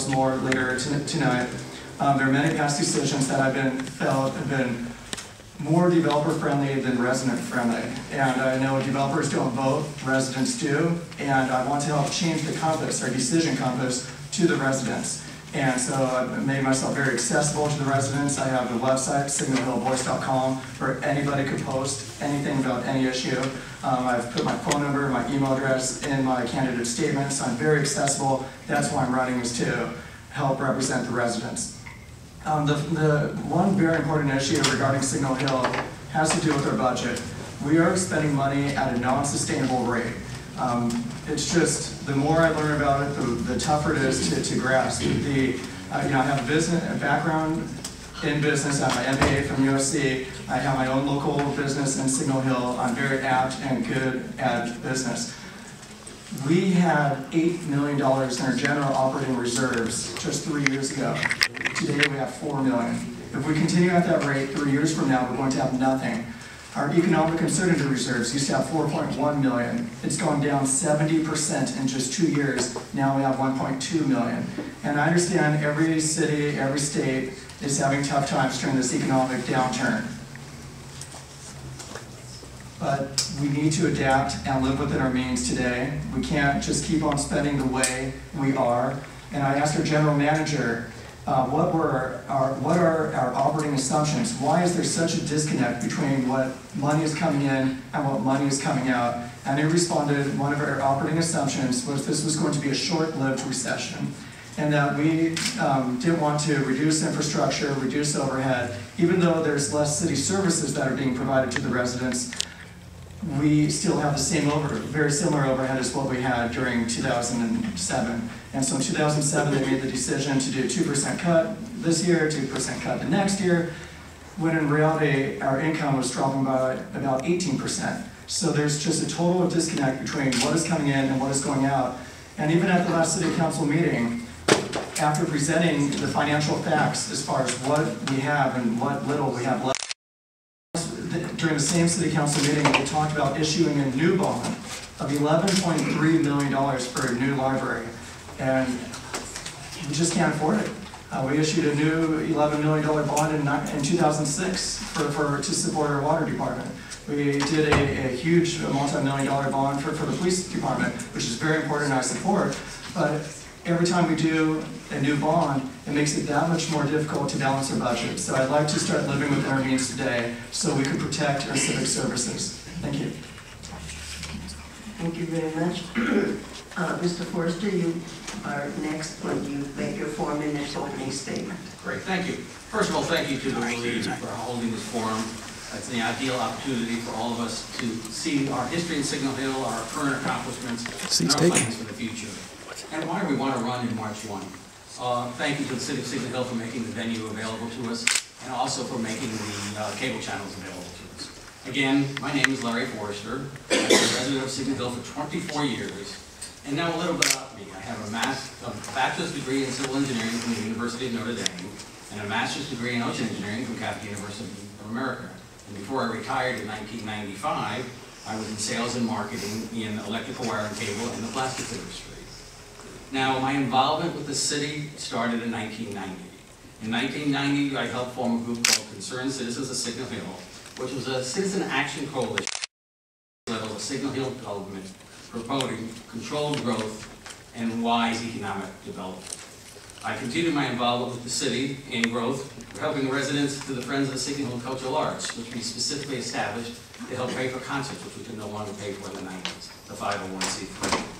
more later tonight. There are many past decisions that have been more developer friendly than resident friendly. And I know developers don't vote, residents do. And I want to help change the compass, our decision compass, to the residents. And so I've made myself very accessible to the residents. I have the website, signalhillvoice.com, where anybody could post anything about any issue. I've put my phone number, my email address in my candidate statement, so I'm very accessible. That's why I'm running, is to help represent the residents. The one very important issue regarding Signal Hill has to do with our budget. We are spending money at a non-sustainable rate. It's just, the more I learn about it, the tougher it is to grasp. I have a background in business. I have my MBA from USC. I have my own local business in Signal Hill. I'm very apt and good at business. We had $8 million in our general operating reserves just 3 years ago. Today we have $4 million. If we continue at that rate, 3 years from now, we're going to have nothing. Our economic uncertainty reserves used to have $4.1 million. It's gone down 70% in just 2 years. Now we have $1.2 million. And I understand every city, every state is having tough times during this economic downturn. But we need to adapt and live within our means today. We can't just keep on spending the way we are. And I asked our general manager, what are our operating assumptions? Why is there such a disconnect between what money is coming in and what money is coming out? And he responded, one of our operating assumptions was this was going to be a short-lived recession, and that we didn't want to reduce infrastructure, reduce overhead. Even though there's less city services that are being provided to the residents, we still have the same very similar overhead as what we had during 2007. And so in 2007, they made the decision to do a 2% cut this year, 2% cut the next year, when in reality, our income was dropping by about 18%. So there's just a total disconnect between what is coming in and what is going out. And even at the last city council meeting, after presenting the financial facts as far as what we have and what little we have left, during the same city council meeting, we talked about issuing a new bond of $11.3 million for a new library. And we just can't afford it. We issued a new $11 million bond in 2006 to support our water department. We did a huge multi-million-dollar bond for the police department, which is very important and I support. But every time we do a new bond, it makes it that much more difficult to balance our budget. So I'd like to start living within our means today so we can protect our civic services. Thank you. Thank you very much. Mr. Forrester, you are next when you make your 4-minute opening statement. Great, thank you. First of all, thank you to the league for holding this forum. It's the ideal opportunity for all of us to see our history in Signal Hill, our current accomplishments, and our plans for the future. And why we want to run in March 1. Thank you to the City of Signal Hill for making the venue available to us, and also for making the cable channels available to us. Again, my name is Larry Forrester. I've been a resident of Signal Hill for 24 years. And now a little bit about me. I have a bachelor's degree in civil engineering from the University of Notre Dame, and a master's degree in ocean engineering from Catholic University of America. And before I retired in 1995, I was in sales and marketing in electrical wire and cable and the plastics industry. Now, my involvement with the city started in 1990. In 1990, I helped form a group called Concerned Citizens of Signal Hill, which was a citizen action coalition level of Signal Hill development, promoting controlled growth and wise economic development. I continued my involvement with the city in growth, helping residents through the Friends of the Signal Hill Cultural Arts, which we specifically established to help pay for concerts, which we could no longer pay for in the 90s, the 501c3.